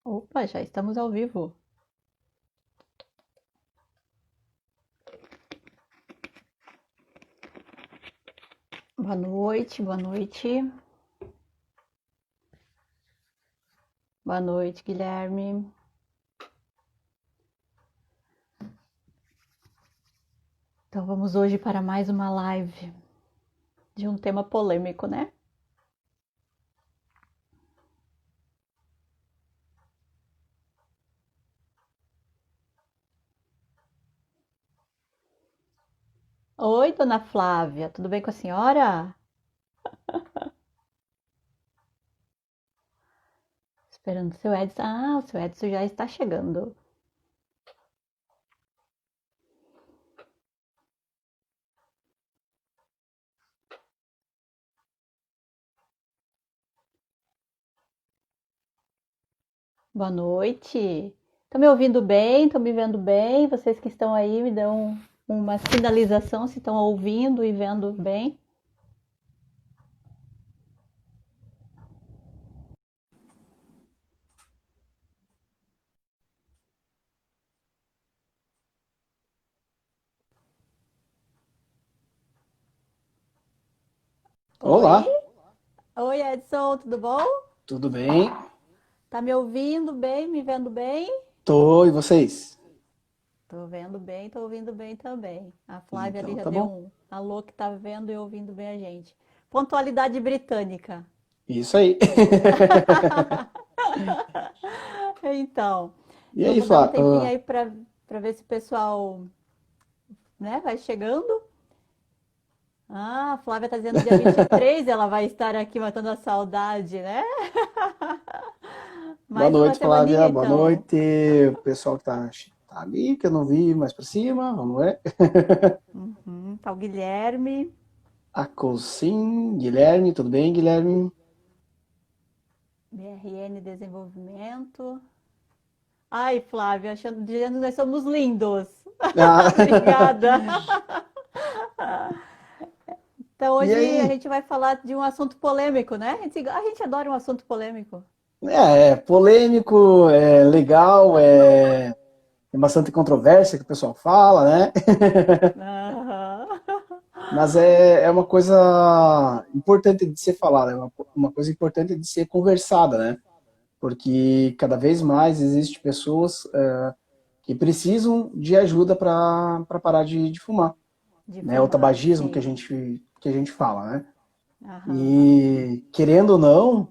Opa, já estamos ao vivo. Boa noite, boa noite. Boa noite, Guilherme. Então vamos hoje para mais uma live de um tema polêmico, né? Oi, dona Flávia, tudo bem com a senhora? Esperando o seu Edson. Ah, o seu Edson já está chegando. Boa noite. Estão me ouvindo bem? Estão me vendo bem? Vocês que estão aí me dão uma sinalização se estão ouvindo e vendo bem. Oi? Olá, Oi, Edson, tudo bom? tudo bem? Tá me ouvindo bem, me vendo bem? Tô, e vocês? Tô vendo bem, tô ouvindo bem também. A Flávia ali Então, já tá deu bom. um alô que tá vendo e ouvindo bem a gente. Pontualidade britânica. Isso aí. Então, E aí, vamos dar um Flá? tempinho aí para ver se o pessoal, né, vai chegando. Ah, a Flávia tá dizendo dia 23 ela vai estar aqui matando a saudade, né? Boa Mais uma noite, semaninha Flávia. Boa então. noite. O pessoal que tá ali, que eu não vi mais pra cima, vamos ver. Tá o Guilherme, A Colsim, Guilherme, tudo bem, Guilherme? BRN Desenvolvimento. Ai, Flávia, dizendo que nós somos lindos. Ah, Obrigada. Então, e hoje a aí? gente vai falar de um assunto polêmico, né? A gente adora um assunto polêmico. É polêmico, é legal, tem bastante controvérsia que o pessoal fala, né? Aham. Mas é uma coisa importante de ser falada, é uma coisa importante de ser conversada, né? Porque cada vez mais existem pessoas que precisam de ajuda para parar de fumar, De né? O fumar, tabagismo sim. que a gente fala, né? Aham. E querendo ou não,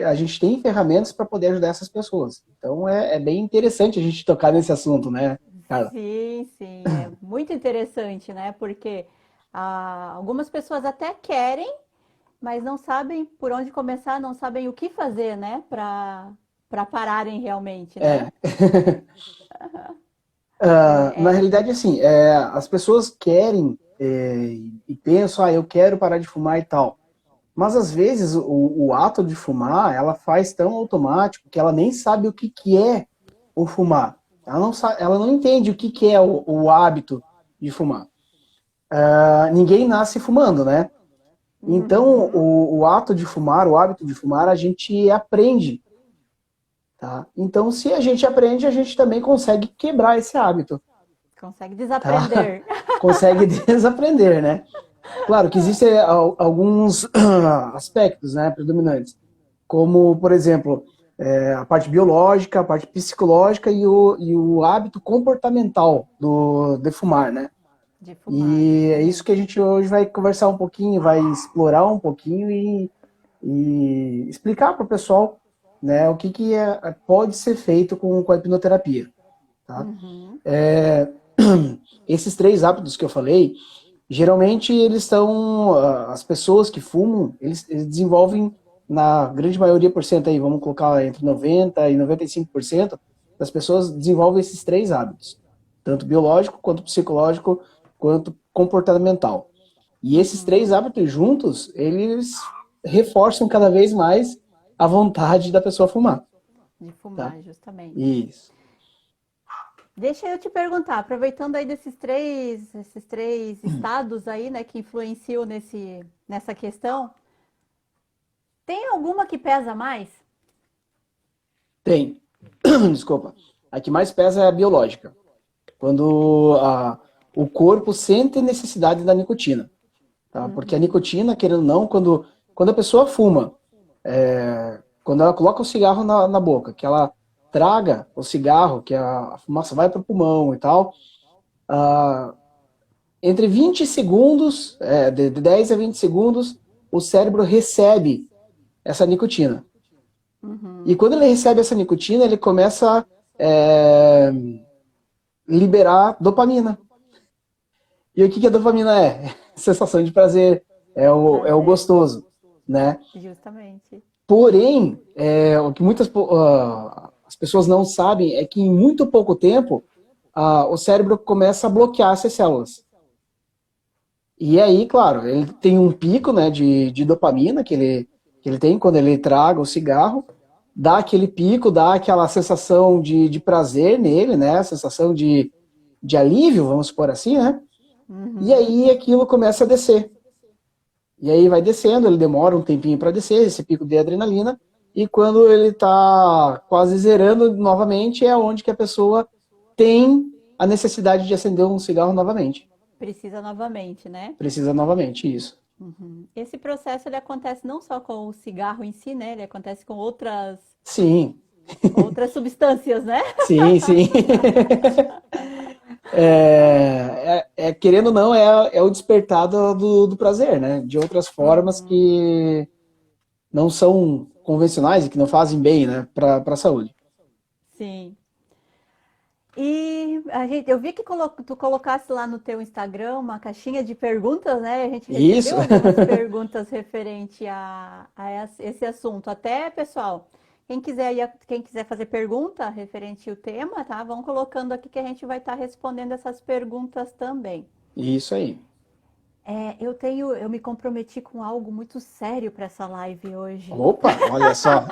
a gente tem ferramentas para poder ajudar essas pessoas. Então é bem interessante a gente tocar nesse assunto, né, Carla? Sim, sim, é muito interessante, né? Porque algumas pessoas até querem, mas não sabem por onde começar, não sabem o que fazer, né? Para pararem realmente, né? É, na É, realidade, assim, as pessoas querem e pensam, eu quero parar de fumar e tal. Mas às vezes o ato de fumar, ela faz tão automático que ela nem sabe o que é o fumar. Ela não entende o que é o hábito de fumar. Ninguém nasce fumando, né? Então, uhum, o ato de fumar, o hábito de fumar, a gente aprende, tá? Então, se a gente aprende, a gente também consegue quebrar esse hábito, consegue tá? desaprender. Consegue desaprender, né? Claro que existem alguns aspectos, né, predominantes, como, por exemplo, a parte biológica, a parte psicológica e o hábito comportamental de fumar, né? De fumar, E é isso que a justamente. gente hoje vai conversar um pouquinho, vai explorar um pouquinho e explicar para o pessoal, né, o que pode ser feito com a hipnoterapia, tá? Uhum, Esses três hábitos que eu falei, geralmente eles estão, as pessoas que fumam, eles desenvolvem na grande maioria por cento aí, vamos colocar entre 90 e 95% das pessoas desenvolvem esses três hábitos, tanto biológico, quanto psicológico, quanto comportamental. E esses três uhum, hábitos juntos, eles reforçam cada vez mais a vontade da pessoa fumar, de tá? fumar, justamente. Isso. Deixa eu te perguntar, aproveitando aí esses três estados aí, né, que influenciam nessa questão, tem alguma que pesa mais? Tem. Desculpa. A que mais pesa é a biológica. Quando o corpo sente necessidade da nicotina. Tá? Porque a nicotina, querendo ou não, quando a pessoa fuma, quando ela coloca o cigarro na boca, que ela traga o cigarro, que a fumaça vai para o pulmão e tal, entre 20 segundos, de 10 a 20 segundos, o cérebro recebe essa nicotina. E quando ele recebe essa nicotina, ele começa a liberar dopamina. E o que a dopamina é? Sensação de prazer, é o gostoso, né? Justamente. Porém, o que as pessoas não sabem é que em muito pouco tempo o cérebro começa a bloquear essas células. E aí, claro, ele tem um pico, né, de dopamina que ele tem quando ele traga o cigarro, dá aquele pico, dá aquela sensação de prazer nele, né, a sensação de alívio, vamos supor assim, né? E aí aquilo começa a descer. E aí vai descendo, ele demora um tempinho para descer, esse pico de adrenalina, e quando ele está quase zerando novamente, é onde que a pessoa tem a necessidade de acender um cigarro novamente. Precisa novamente, né? Precisa novamente, isso. Esse processo ele acontece não só com o cigarro em si, né? Ele acontece com outras Sim, substâncias, né? sim, sim. Querendo ou não, é o despertar do prazer, né? De outras formas que não são convencionais e que não fazem bem, né, para a saúde. Sim. E eu vi que tu colocasse lá no teu Instagram uma caixinha de perguntas, né? A gente Isso. recebeu algumas perguntas referente a esse assunto. Até, pessoal, quem quiser fazer pergunta referente ao tema, tá? Vão colocando aqui que a gente vai estar respondendo essas perguntas também. Isso aí. Eu me comprometi com algo muito sério para essa live hoje. Opa, olha só.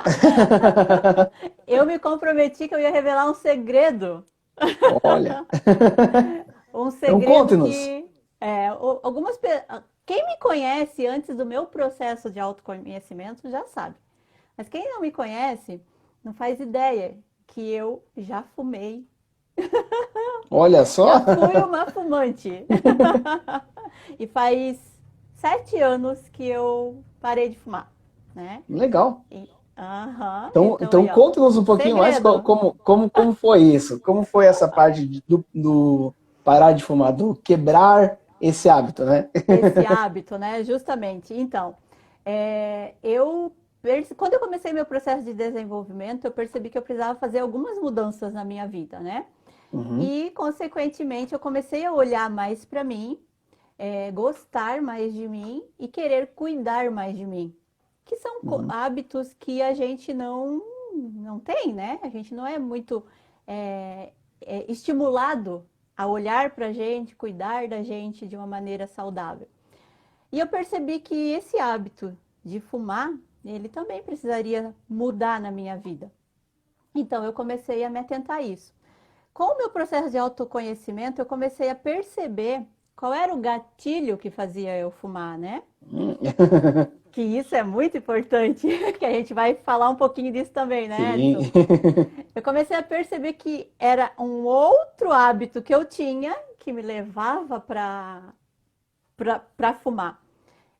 Eu me comprometi que eu ia revelar um segredo. Olha. Um Então segredo conte-nos. que quem me conhece antes do meu processo de autoconhecimento já sabe. Mas quem não me conhece não faz ideia que eu já fumei. Olha só. Já fui uma fumante. E faz 7 anos que eu parei de fumar, né? Legal. Então aí, ó, conte-nos um pouquinho mais segredo. como foi isso. Como foi essa parte do parar de fumar, do quebrar esse hábito, né? Esse hábito, né? Justamente. Então, quando eu comecei meu processo de desenvolvimento, eu percebi que eu precisava fazer algumas mudanças na minha vida, né? E, consequentemente, eu comecei a olhar mais para mim, gostar mais de mim e querer cuidar mais de mim. Que são hábitos que a gente não tem, né? A gente não é muito estimulado a olhar para a gente, cuidar da gente de uma maneira saudável. E eu percebi que esse hábito de fumar, ele também precisaria mudar na minha vida. Então, eu comecei a me atentar a isso. Com o meu processo de autoconhecimento, eu comecei a perceber qual era o gatilho que fazia eu fumar, né? Que isso é muito importante, que a gente vai falar um pouquinho disso também, né, Sim. Edson? Eu comecei a perceber que era um outro hábito que eu tinha que me levava para fumar.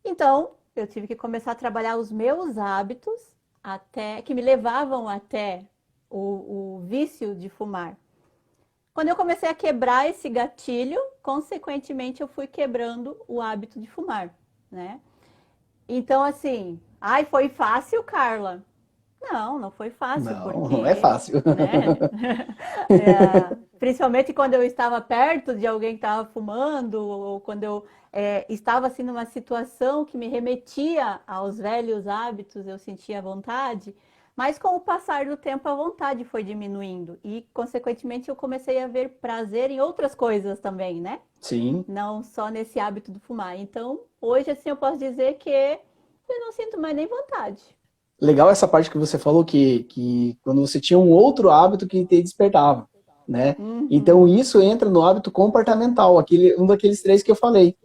Então, eu tive que começar a trabalhar os meus hábitos que me levavam até o vício de fumar. Quando eu comecei a quebrar esse gatilho, consequentemente eu fui quebrando o hábito de fumar, né? Então, assim, foi fácil, Carla? Não foi fácil, porque... Não é fácil. Né? Principalmente quando eu estava perto de alguém que estava fumando, ou quando eu estava assim numa situação que me remetia aos velhos hábitos, eu sentia vontade. Mas com o passar do tempo, a vontade foi diminuindo. E, consequentemente, eu comecei a ver prazer em outras coisas também, né? Sim. Não só nesse hábito do fumar. Então, hoje, assim, eu posso dizer que eu não sinto mais nem vontade. Legal essa parte que você falou que quando você tinha um outro hábito que te despertava, né? Então, isso entra no hábito comportamental, um daqueles 3 que eu falei,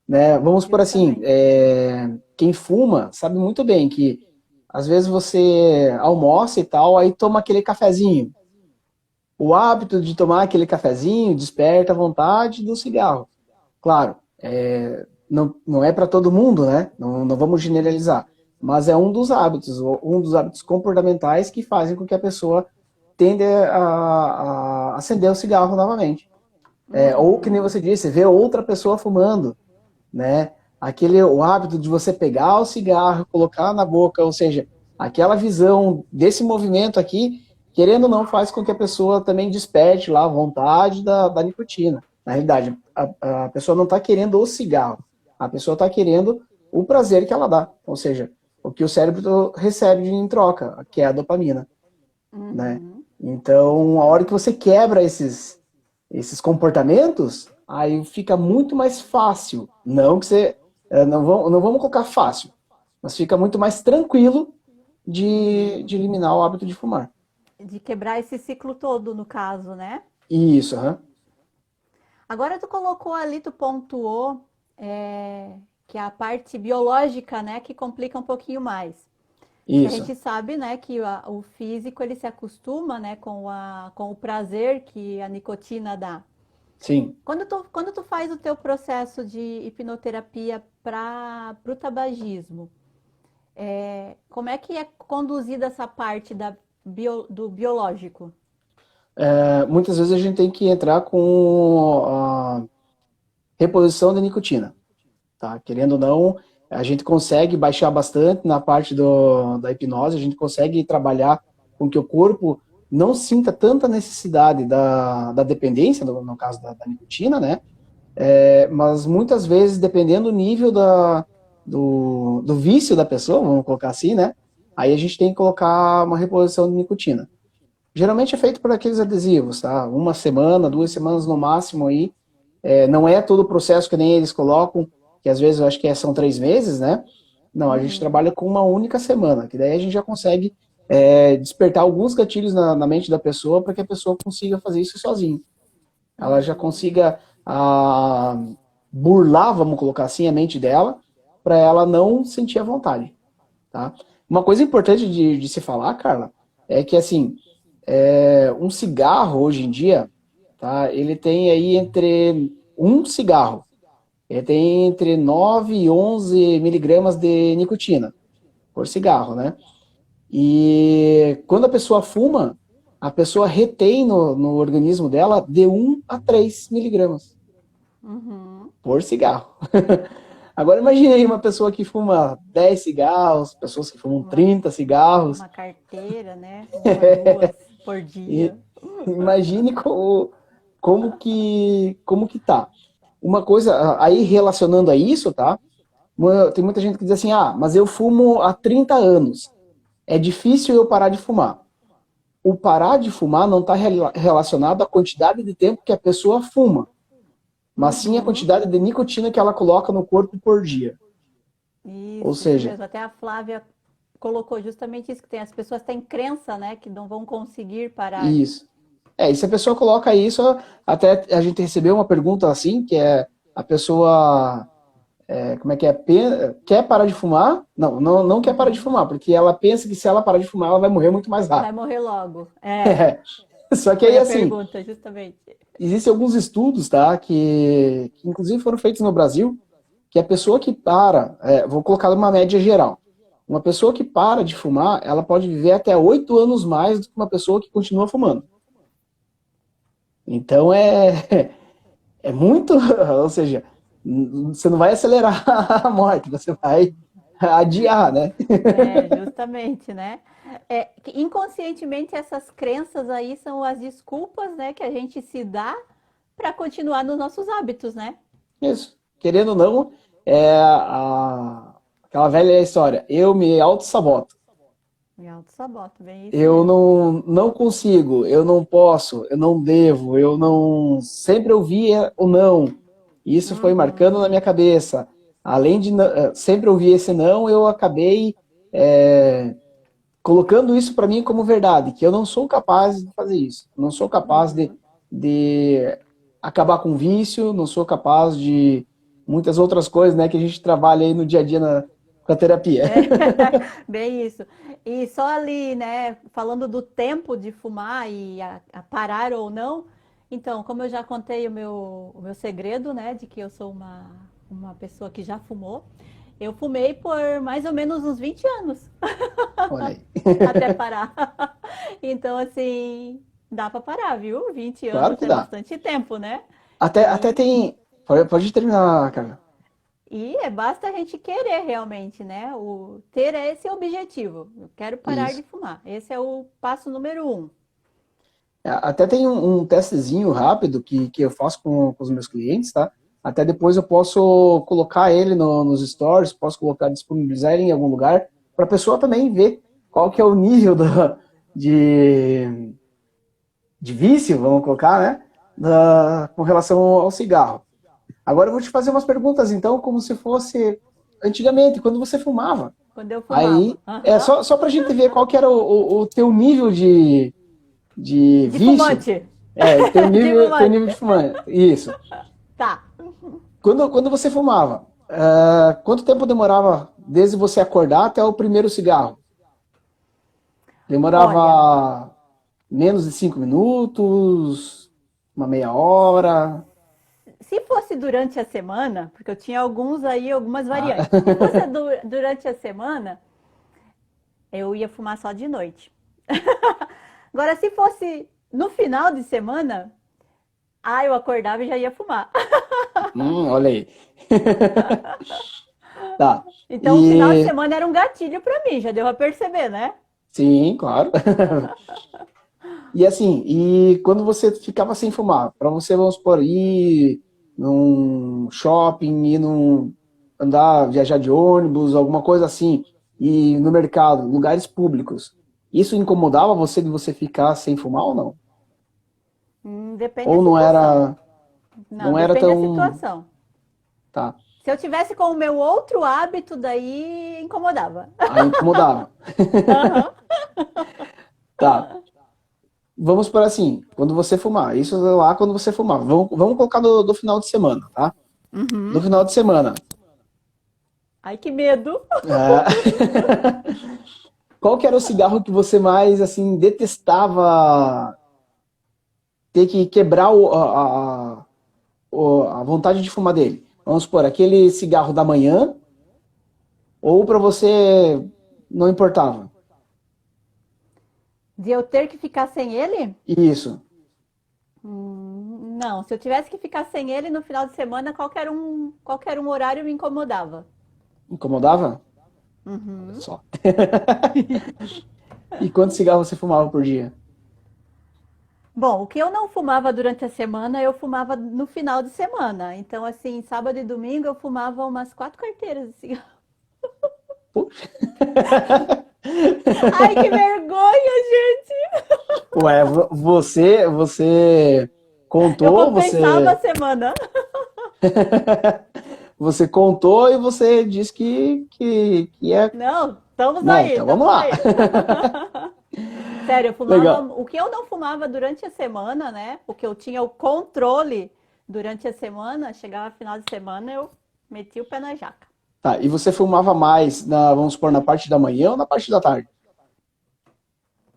né? Vamos por assim, quem fuma sabe muito bem que Às vezes você almoça e tal, aí toma aquele cafezinho. O hábito de tomar aquele cafezinho desperta a vontade do cigarro. Claro, não é para todo mundo, né? Não vamos generalizar. Mas é um dos hábitos comportamentais que fazem com que a pessoa tende a acender o cigarro novamente. Ou que nem Uhum. você disse, ver outra pessoa fumando, né? O hábito de você pegar o cigarro, colocar na boca, ou seja, aquela visão desse movimento aqui, querendo ou não, faz com que a pessoa também desperte lá a vontade da nicotina. Na realidade, a pessoa não está querendo o cigarro, a pessoa está querendo o prazer que ela dá, ou seja, o que o cérebro recebe em troca, que é a dopamina, né? Uhum. Então, a hora que você quebra esses comportamentos, aí fica muito mais fácil. Não que você. Não vamos colocar fácil, mas fica muito mais tranquilo de eliminar o hábito de fumar. De quebrar esse ciclo todo, no caso, né? Isso, aham. Agora tu colocou ali, tu pontuou que é a parte biológica, né, que complica um pouquinho mais. Que a Isso, gente sabe, né, que o físico ele se acostuma, né, com o prazer que a nicotina dá. sim. Quando tu faz o teu processo de hipnoterapia para o tabagismo, como é que é conduzida essa parte do biológico? Muitas vezes a gente tem que entrar com a reposição da nicotina. Tá? Querendo ou não, a gente consegue baixar bastante na parte da hipnose, a gente consegue trabalhar com que o corpo não sinta tanta necessidade da dependência, no caso da nicotina, né? Mas muitas vezes, dependendo do nível do vício da pessoa, vamos colocar assim, né? Aí a gente tem que colocar uma reposição de nicotina. Geralmente é feito por aqueles adesivos, tá? Uma semana, 2 semanas no máximo aí. Não é todo o processo que nem eles colocam, que às vezes eu acho que são 3 meses, né? Não, a gente Uhum. trabalha com uma única semana, que daí a gente já consegue despertar alguns gatilhos na mente da pessoa para que a pessoa consiga fazer isso sozinha. Ela já Uhum. consiga burlar, vamos colocar assim, a mente dela, para ela não sentir a vontade, tá? Uma coisa importante de se falar, Carla, é que assim, um cigarro hoje em dia, tá? Ele tem aí entre um cigarro, ele tem entre 9 e 11 miligramas de nicotina por cigarro, né? E quando a pessoa fuma, a pessoa retém no organismo dela de 1 a 3 miligramas Uhum. por cigarro. Agora imagine aí uma pessoa que fuma 10 cigarros, pessoas que fumam Uma, 30 cigarros. uma carteira, né? Uma, duas por E dia. imagine como que tá. Uma coisa, aí relacionando a isso, tá? Tem muita gente que diz assim, mas eu fumo há 30 anos. É difícil eu parar de fumar. O parar de fumar não está relacionado à quantidade de tempo que a pessoa fuma, mas sim a Uhum. quantidade de nicotina que ela coloca no corpo por dia. Ou Isso seja, mesmo. Até a Flávia colocou justamente isso, que tem as pessoas têm crença, né, que não vão conseguir parar. isso. E se a pessoa coloca isso, até a gente recebeu uma pergunta assim, que é a pessoa, como é que é, quer parar de fumar? Não quer parar de Uhum. fumar, porque ela pensa que se ela parar de fumar, ela vai morrer muito mais Vai rápido. morrer logo. É, Só que foi aí, a assim, pergunta, justamente. existem alguns estudos, tá, que inclusive foram feitos no Brasil, que a pessoa que para, vou colocar uma média geral, uma pessoa que para de fumar, ela pode viver até 8 anos mais do que uma pessoa que continua fumando. Então é muito, ou seja, você não vai acelerar a morte, você vai adiar, né? É, justamente, né? Que inconscientemente essas crenças aí são as desculpas, né, que a gente se dá para continuar nos nossos hábitos, né? Isso. Querendo ou não, aquela velha história, eu me auto-saboto. Me auto-saboto, bem isso Eu mesmo. não consigo, eu não posso, eu não devo, eu não. Sempre ouvia o não. Isso foi marcando na Uhum. minha cabeça. Além de sempre ouvir esse não, eu acabei colocando isso para mim como verdade, que eu não sou capaz de fazer isso. Não sou capaz Uhum. de acabar com vício, não sou capaz de muitas outras coisas, né, que a gente trabalha aí no dia a dia com a terapia. É, bem isso. E só ali, né, falando do tempo de fumar e a parar ou não, então, como eu já contei o meu segredo, né, de que eu sou uma pessoa que já fumou, eu fumei por mais ou menos uns 20 anos Olha aí. até parar. Então, assim, dá para parar, viu? 20 Claro anos que é dá. bastante tempo, né? Até E, tem. Pode terminar, cara. basta a gente querer realmente, né? Ter esse objetivo. Eu quero parar de Isso. fumar. Esse é o passo número um. Até tem um testezinho rápido que eu faço com os meus clientes, tá? Até depois eu posso colocar ele nos stories, posso colocar, disponibilizar ele em algum lugar, para a pessoa também ver qual que é o nível de, de vício, vamos colocar, né? Com relação ao cigarro. Agora eu vou te fazer umas perguntas, então, como se fosse antigamente, quando você fumava. Quando eu fumava. Aí, Aham. só para a gente ver qual que era o teu nível de De vício. fumante. De Teu nível fumante. de fumante. Isso. Tá. Quando você fumava, quanto tempo demorava desde você acordar até o primeiro cigarro? Olha, Demorava menos de 5 minutos, uma meia hora? se fosse durante a semana, porque eu tinha alguns aí, algumas Ah, variantes. Se fosse durante a semana, eu ia fumar só de noite. Agora, se fosse no final de semana, eu acordava e já ia fumar. olha aí. Tá. Então, o final de E semana era um gatilho para mim, já deu a perceber, né? sim, claro. E assim, e quando você ficava sem fumar, para você, vamos supor, ir num shopping, andar, viajar de ônibus, alguma coisa assim, e no mercado, lugares públicos, isso incomodava você de você ficar sem fumar ou não? Depende da Ou situação. Não, não era depende da tão, situação. tá, Se eu tivesse com o meu outro hábito, daí incomodava. aí incomodava. Aham. Tá, vamos por assim, quando você fumar, isso lá quando você fumar, vamos colocar do final de semana, tá? Do Uhum. final de semana. Ai, que medo. Ah, qual que era o cigarro que você mais, assim, detestava ter que quebrar a vontade de fumar dele? Vamos supor, aquele cigarro da manhã, ou para você não importava? De eu ter que ficar sem ele? Isso. Não, se eu tivesse que ficar sem ele no final de semana, qualquer um horário me incomodava. Incomodava? Olha Uhum. só. E quantos cigarros você fumava por dia? Bom, o que eu não fumava durante a semana, eu fumava no final de semana. Então, assim, sábado e domingo eu fumava umas 4 carteiras de cigarro. Puxa. Ai, que vergonha, gente! Ué, você Eu contou, compensava a semana. você contou e você disse que é. Não, estamos Não, aí, então vamos estamos lá. aí. Sério, eu fumava. Legal. O que eu não fumava durante a semana, né? O que eu tinha o controle durante a semana, chegava final de semana, eu metia o pé na jaca. Tá, e você fumava mais, vamos supor, na parte da manhã ou na parte da tarde?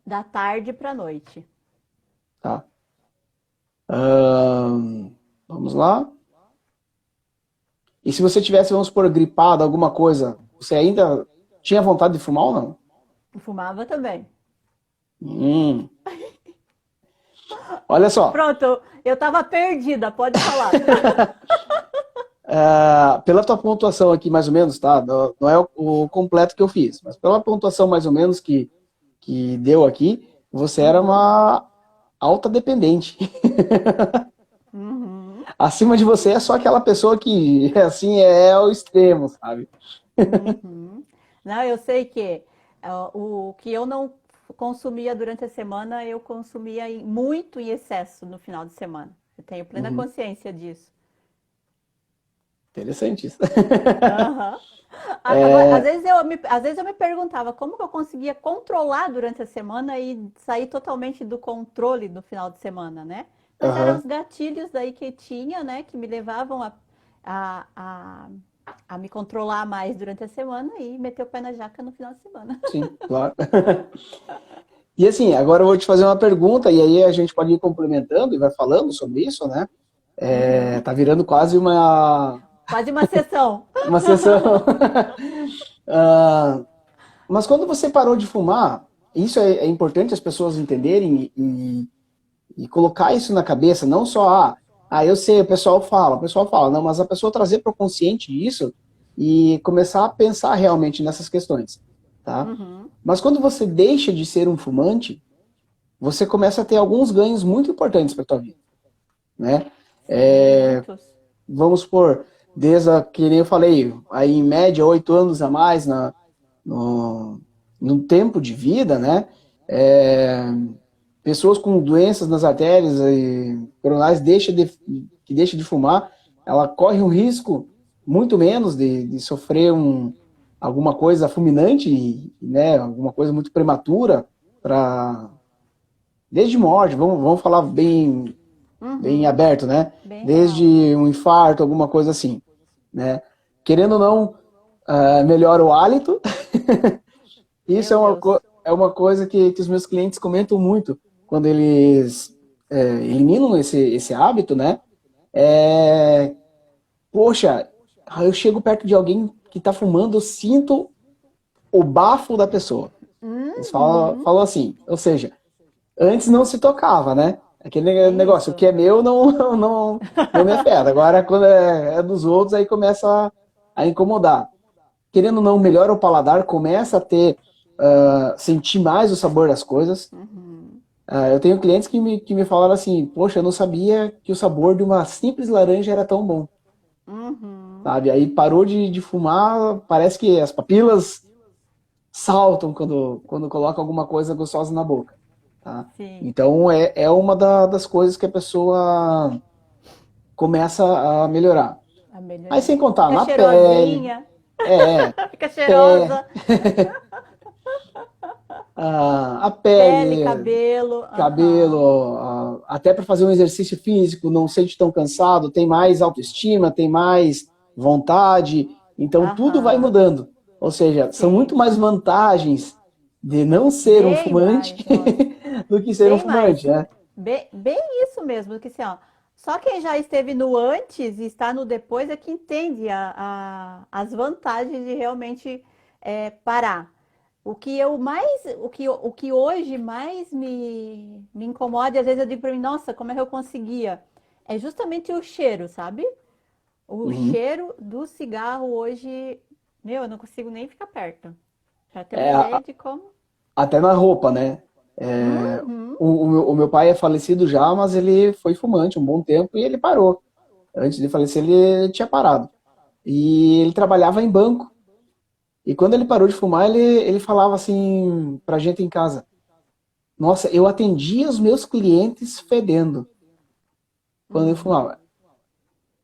Da tarde pra noite. Tá. Vamos lá. E se você tivesse, vamos supor, gripado, alguma coisa, você ainda tinha vontade de fumar ou não? Eu fumava também. Hum. Olha só, Pronto, eu tava perdida, pode falar. pela tua pontuação aqui, mais ou menos, tá? Não é o completo que eu fiz, mas pela pontuação mais ou menos que deu aqui, você era Uhum, uma alta dependente. uhum, Acima de você é só aquela pessoa que, assim, é o extremo, sabe? uhum. Não, eu sei que o que eu não consumia durante a semana, eu consumia muito em excesso no final de semana. Eu tenho plena Uhum. consciência disso. Interessante isso. Aham. Agora, às vezes eu me perguntava como que eu conseguia controlar durante a semana e sair totalmente do controle no final de semana, né? Mas eram Aham. os gatilhos daí que tinha, né, que me levavam a, a me controlar mais durante a semana e meter o pé na jaca no final de semana. Sim, claro. E assim, agora eu vou te fazer uma pergunta, e aí a gente pode ir complementando e vai falando sobre isso, né? Uhum. Tá virando quase Quase uma sessão. uma sessão. Ah, mas quando você parou de fumar, isso é importante as pessoas entenderem e colocar isso na cabeça, não só, eu sei, o pessoal fala, não, mas a pessoa trazer para o consciente isso e começar a pensar realmente nessas questões, tá? Uhum. Mas quando você deixa de ser um fumante, você começa a ter alguns ganhos muito importantes para a tua vida, né? Sim, muitos. Vamos supor, que nem eu falei, aí em média 8 anos a mais no, no tempo de vida, né? É, pessoas com doenças nas artérias e coronárias que deixa de fumar, ela corre um risco muito menos de sofrer alguma coisa fulminante, né? Alguma coisa muito prematura para desde morte, vamos falar bem Uhum. aberto, né? Bem Desde real. um infarto, alguma coisa assim, né? Querendo ou não, melhora o hálito. Isso Meu Deus. é uma coisa que os meus clientes comentam muito quando eles eliminam esse hábito, né? É, poxa, eu chego perto de alguém que está fumando, eu sinto o bafo da pessoa. Eles Uhum. falam assim, ou seja, antes não se tocava, né? Aquele negócio, o que Isso. é meu não me afeta. Agora, quando é dos outros, aí começa a incomodar. Querendo ou não, melhora o paladar, começa a sentir mais o sabor das coisas. Uhum. Eu tenho clientes que me falaram assim, poxa, eu não sabia que o sabor de uma simples laranja era tão bom, Uhum. sabe? Aí parou de fumar, parece que as papilas saltam quando coloca alguma coisa gostosa na boca, tá? Sim. Então é uma das coisas que a pessoa começa a melhorar. A Aí melhorar. sem contar Fica na pele, cheirosinha. é, Fica pé, cheirosa. a Pele, pele, cabelo. Aham. cabelo, até para fazer um exercício físico, não sente tão cansado, tem mais autoestima, tem mais vontade, então tudo vai Aham. mudando. Ou seja, são muito Sim. mais vantagens de não ser um Bem fumante mais, nossa. do que ser um Bem fumante, mais. né? Bem isso mesmo, que assim, ó, só quem já esteve no antes e está no depois é que entende as vantagens de realmente parar. O que hoje mais me incomoda, e às vezes eu digo para mim, nossa, como é que eu conseguia? É justamente o cheiro, sabe? O Uhum. cheiro do cigarro hoje, meu, eu não consigo nem ficar perto. Pra ter uma É, ideia de como. até na roupa, né? Uhum. O meu pai é falecido já, mas ele foi fumante um bom tempo e ele parou. Antes de falecer, ele tinha parado. E ele trabalhava em banco. E quando ele parou de fumar, ele falava assim pra gente em casa: nossa, eu atendia os meus clientes fedendo quando eu Uhum. fumava.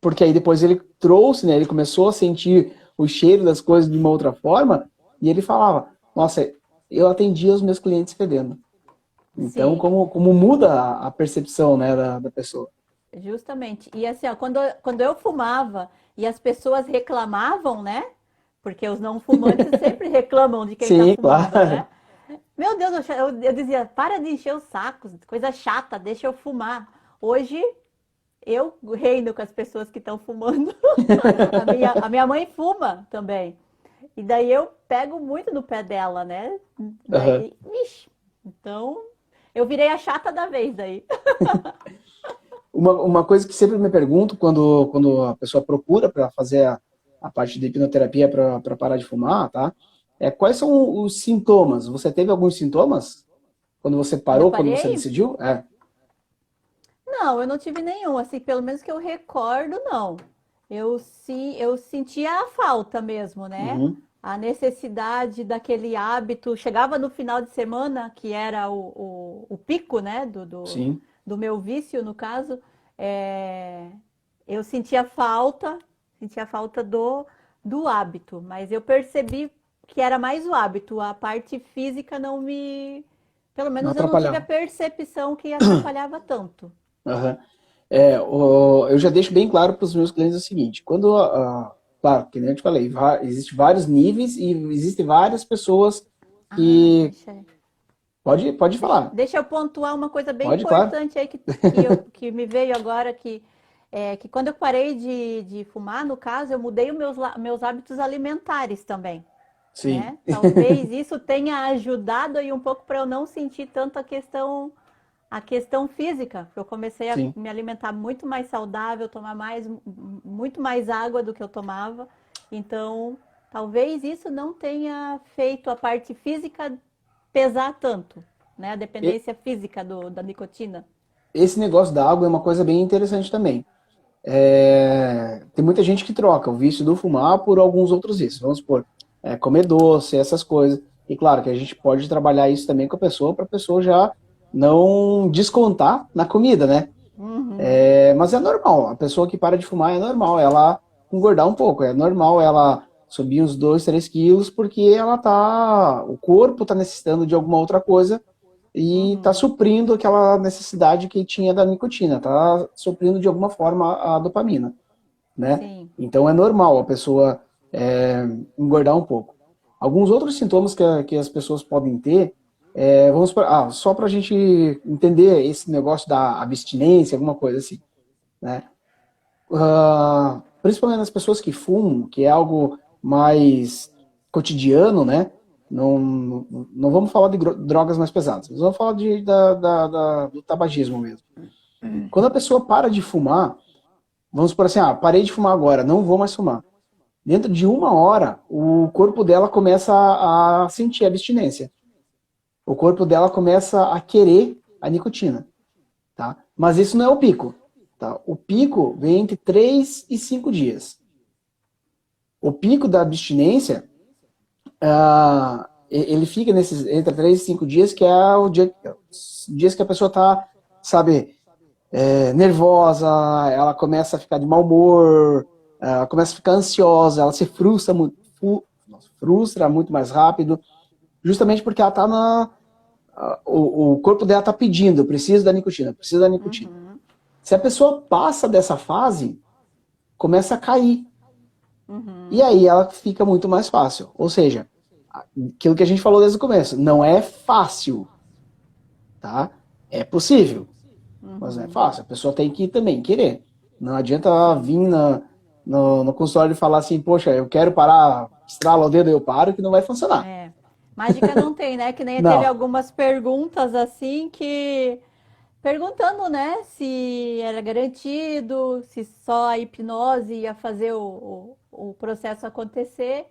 Porque aí depois ele trouxe, né? Ele começou a sentir o cheiro das coisas de uma outra forma. E ele falava: nossa, eu atendia os meus clientes fedendo. Então, Sim. como muda a percepção, né, da pessoa. Justamente. E assim, ó, quando eu fumava e as pessoas reclamavam, né? Porque os não fumantes sempre reclamam de quem tá Sim, fumando, claro. né? Meu Deus, eu dizia, para de encher o saco, coisa chata, deixa eu fumar. Hoje eu reino com as pessoas que estão fumando. A minha mãe fuma também. E daí eu pego muito no pé dela, né? Uhum. Daí, ixi, então eu virei a chata da vez daí. Uma coisa que sempre me pergunto quando a pessoa procura para fazer a parte de hipnoterapia para parar de fumar, tá? É quais são os sintomas? Você teve alguns sintomas quando você Quando eu parou, quando você parei, decidiu? É. não, eu não tive nenhum, assim, pelo menos que eu recordo, não. Eu sentia a falta mesmo, né? Uhum. A necessidade daquele hábito. Chegava no final de semana, que era o pico, né? Sim. Do meu vício, no caso, é, eu sentia falta do hábito, mas eu percebi que era mais o hábito. A parte física não me. Pelo Não menos eu não tive a atrapalhava. percepção que atrapalhava tanto. Uhum. Eu já deixo bem claro para os meus clientes o seguinte: quando claro, que nem eu te falei, existem vários níveis e existem várias pessoas Ah, que... Pode falar, deixa eu pontuar uma coisa bem pode, claro. importante aí que me veio agora, que quando eu parei de fumar, no caso, eu mudei os meus hábitos alimentares também, Sim, né? Talvez isso tenha ajudado aí um pouco para eu não sentir tanto a questão física. Eu comecei a sim. me alimentar muito mais saudável, tomar muito mais água do que eu tomava. Então, talvez isso não tenha feito a parte física pesar tanto, né? A E- dependência física da nicotina. Esse negócio da água é uma coisa bem interessante também. Tem muita gente que troca o vício do fumar por alguns outros vícios. Vamos supor, comer doce, essas coisas. E claro que a gente pode trabalhar isso também com a pessoa, para a pessoa já não descontar na comida, né? Uhum, Mas é normal, a pessoa que para de fumar é normal ela engordar um pouco, é normal ela subir uns 2, 3 quilos, porque o corpo está necessitando de alguma outra coisa e está uhum, suprindo aquela necessidade que tinha da nicotina, está suprindo de alguma forma a dopamina, né? sim. Então é normal a pessoa engordar um pouco. Alguns outros sintomas que as pessoas podem ter, só para a gente entender esse negócio da abstinência, alguma coisa assim, né? Principalmente nas pessoas que fumam, que é algo mais cotidiano, né? Não vamos falar de drogas mais pesadas, mas vamos falar do tabagismo mesmo. Quando a pessoa para de fumar, vamos supor assim, parei de fumar agora, não vou mais fumar. Dentro de 1 hora, o corpo dela começa a sentir a abstinência. O corpo dela começa a querer a nicotina, tá? Mas isso não é o pico, tá? O pico vem entre 3 e 5 dias. O pico da abstinência, ele fica nesses entre 3 e 5 dias, que é os dias que a pessoa tá, sabe, nervosa, ela começa a ficar de mau humor, ela começa a ficar ansiosa, ela se frustra muito mais rápido, justamente porque ela tá o corpo dela tá pedindo, preciso da nicotina, preciso da nicotina. Uhum, Se a pessoa passa dessa fase, começa a cair. E uhum, aí ela fica muito mais fácil. Ou seja, aquilo que a gente falou desde o começo, não é fácil, tá? É possível, mas não é uhum, fácil. A pessoa tem que também querer. Não adianta ela sim. vir no consultório e falar assim, poxa, eu quero parar, estrala o dedo e eu paro, que não vai funcionar. É. Mágica não tem, né? Que nem teve Não, algumas perguntas assim que perguntando, né, se era garantido, se só a hipnose ia fazer o processo acontecer.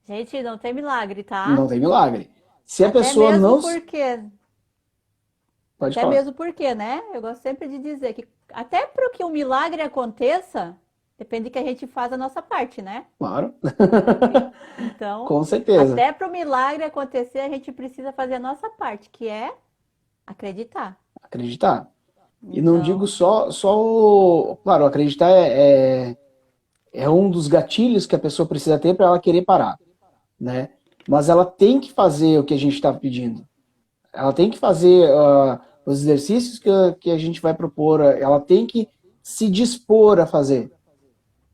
Gente, não tem milagre, tá? não tem milagre. Se a Até pessoa mesmo não... porque, Pode até falar. mesmo porque, né? Eu gosto sempre de dizer que até para que o milagre aconteça, depende que a gente faça a nossa parte, né? Claro. Então, Com certeza. até para o milagre acontecer, a gente precisa fazer a nossa parte, que é acreditar. Acreditar. E não digo Então, só claro, acreditar é um dos gatilhos que a pessoa precisa ter para ela querer parar, né? Mas ela tem que fazer o que a gente está pedindo. Ela tem que fazer os exercícios que a gente vai propor. Ela tem que se dispor a fazer,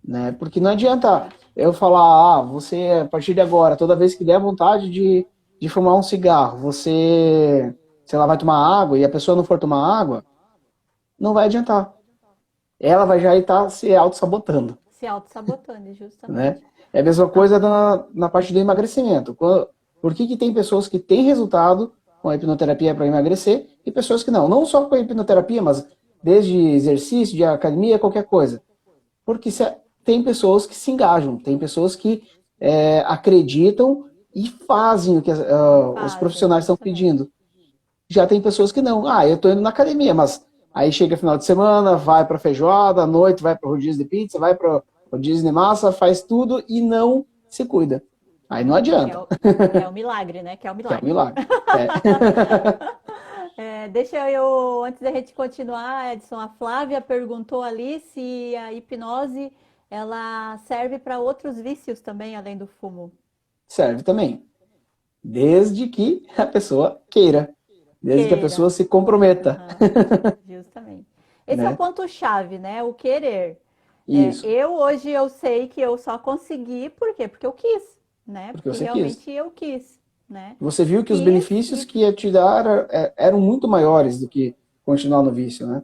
né? Porque não adianta eu falar, você, a partir de agora, toda vez que der vontade de fumar um cigarro, você, sei lá, vai tomar água e a pessoa não for tomar água, não vai adiantar. Ela vai já estar se auto-sabotando, se auto-sabotando, né? justamente. É a mesma Ah, coisa na parte do emagrecimento. Por que tem pessoas que têm resultado com a hipnoterapia para emagrecer e pessoas que não? Não só com a hipnoterapia, mas desde exercício, de academia, qualquer coisa. Porque tem pessoas que se engajam, tem pessoas que acreditam e fazem o que os fazem, profissionais estão justamente. pedindo. Já tem pessoas que não. Eu estou indo na academia, mas aí chega final de semana, vai para feijoada, à noite vai para rodízio de pizza, vai para rodízio de massa, faz tudo e não se cuida. Aí não Uhum, adianta, que é o milagre, né? Que é o que é um milagre. milagre. É. Deixa eu, antes da gente continuar, Edson, a Flávia perguntou ali se a hipnose ela serve para outros vícios também, além do fumo. Serve também. Desde que a pessoa queira. Desde que a pessoa Queira. se comprometa, Aham, justamente. Esse é o né? ponto-chave, né? O querer. Isso, Eu hoje eu sei que eu só consegui, por quê? Porque eu quis, né? porque Porque você quis. realmente eu quis, né? Você viu que os Quis benefícios e que ia te dar eram muito maiores do que continuar no vício, né?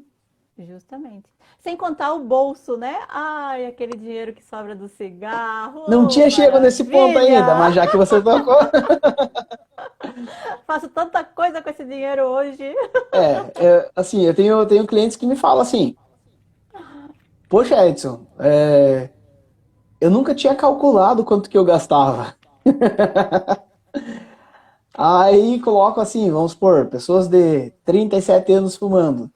justamente. Sem contar o bolso, né? Ai, aquele dinheiro que sobra do cigarro, Não oh, tinha chego nesse ponto ainda, maravilha! mas já que você tocou, Faço tanta coisa com esse dinheiro hoje. assim, eu tenho clientes que me falam assim, poxa, Edson, eu nunca tinha calculado quanto que eu gastava. Aí coloco assim, vamos supor, pessoas de 37 anos fumando.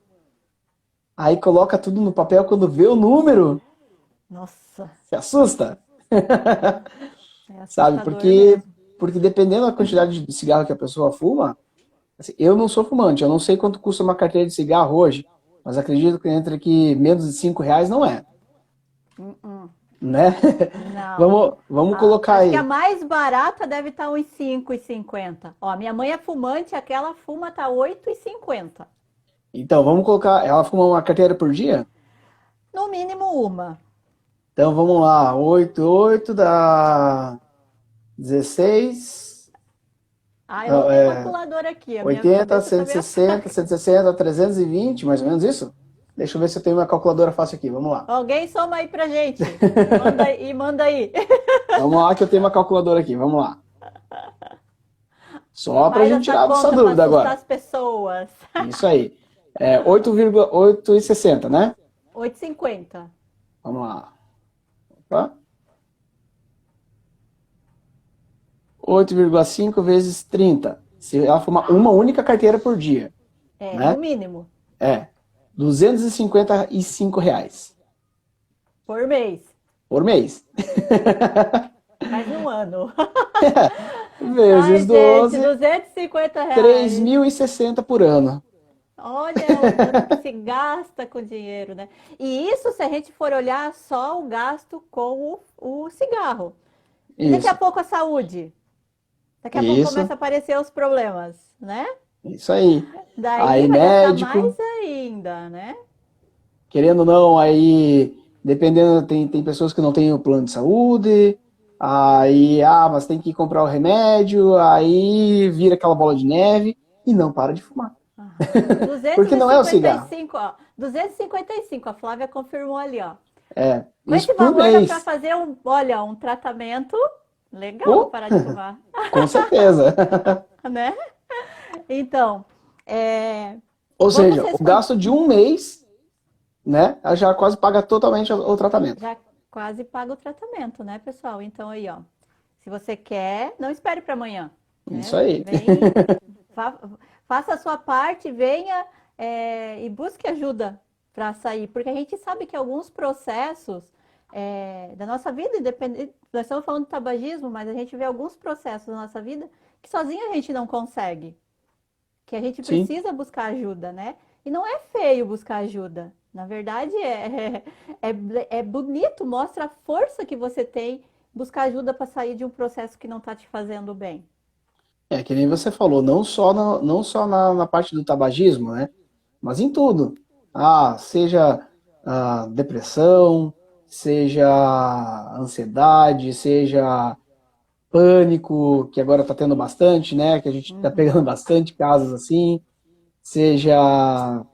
Aí coloca tudo no papel, quando vê o número, Nossa, se assusta, é sabe? assustador Porque, mesmo. porque dependendo da quantidade de cigarro que a pessoa fuma, assim, eu não sou fumante, eu não sei quanto custa uma carteira de cigarro hoje, mas acredito que entre que menos de R$ 5 não é, Uh-uh. né? Não. Vamos colocar Acho que a aí. mais barata deve estar uns 5,50. Ó, minha mãe é fumante, aquela fuma tá 8,50. Então, vamos colocar, ela fuma uma carteira por dia? No mínimo uma. Então vamos lá, 8 dá 16, Ah, eu não não, tenho calculadora aqui, a minha 80, cabeça tá meio 160, fraca. 160, 320, mais ou menos isso? Deixa eu ver se eu tenho uma calculadora fácil aqui, vamos lá. Alguém soma aí pra gente. E manda aí. Vamos lá que eu tenho uma calculadora aqui, vamos lá. Só pra Faz gente essa tirar dessa conta pra dúvida assustar agora. as pessoas. Isso aí. 8,860, né? 8,50. Vamos lá. Opa. 8,5 vezes 30. Se ela fumar uma única carteira por dia, No né? mínimo. É R$ 255 Por mês. por mês. Mas no ano. Vezes Ai, gente, 12, R$ 250. 3.060 por ano. Olha o tanto que se gasta com dinheiro, né? E isso se a gente for olhar só o gasto com o cigarro. E daqui a Isso, pouco a saúde. Daqui a pouco isso, começa a aparecer os problemas, né? isso aí. Daí Aí vai gastar mais médico, ainda, né? querendo ou não, aí dependendo, tem pessoas que não têm o plano de saúde, aí, mas tem que comprar o remédio, aí vira aquela bola de neve e não para de fumar. Duzentos Porque e não é o cinquenta e cigarro. cinco, ó. 255, a Flávia confirmou ali, ó. Com Isso esse por valor dá para mês. fazer olha, um tratamento legal para Pô, parar de fumar, com certeza. né? Então, é, Ou vamos seja, o responder. gasto de um mês, né, já quase paga totalmente o tratamento. Já quase paga o tratamento, né, pessoal? Então aí, ó, se você quer, não espere para amanhã, Isso né? aí. Vem, fa- faça a sua parte, venha e busque ajuda para sair, porque a gente sabe que alguns processos da nossa vida, independente, nós estamos falando de tabagismo, mas a gente vê alguns processos da nossa vida que sozinho a gente não consegue, que a gente Sim. precisa buscar ajuda, né? E não é feio buscar ajuda. Na verdade, é bonito, mostra a força que você tem buscar ajuda para sair de um processo que não está te fazendo bem. É que nem você falou, não só na parte do tabagismo, né? Mas em tudo. Seja depressão, seja ansiedade, seja pânico, que agora está tendo bastante, né? Que a gente está pegando Uhum. bastante casos assim, seja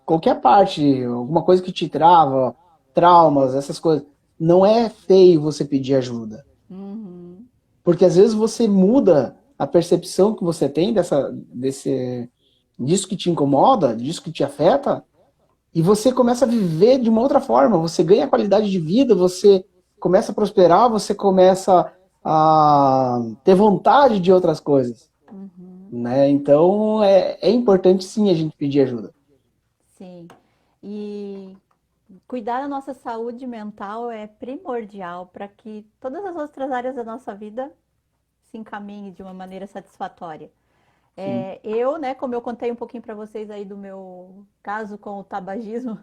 qualquer parte, alguma coisa que te trava, traumas, essas coisas. Não é feio você pedir ajuda. Uhum. Porque às vezes você muda a percepção que você tem disso que te incomoda, disso que te afeta, e você começa a viver de uma outra forma. Você ganha qualidade de vida, você começa a prosperar, você começa a ter vontade de outras coisas. Uhum. Né? Então é importante sim a gente pedir ajuda. Sim. E cuidar da nossa saúde mental é primordial para que todas as outras áreas da nossa vida se encaminhem de uma maneira satisfatória. Sim. Eu, né, como eu contei um pouquinho para vocês aí do meu caso com o tabagismo,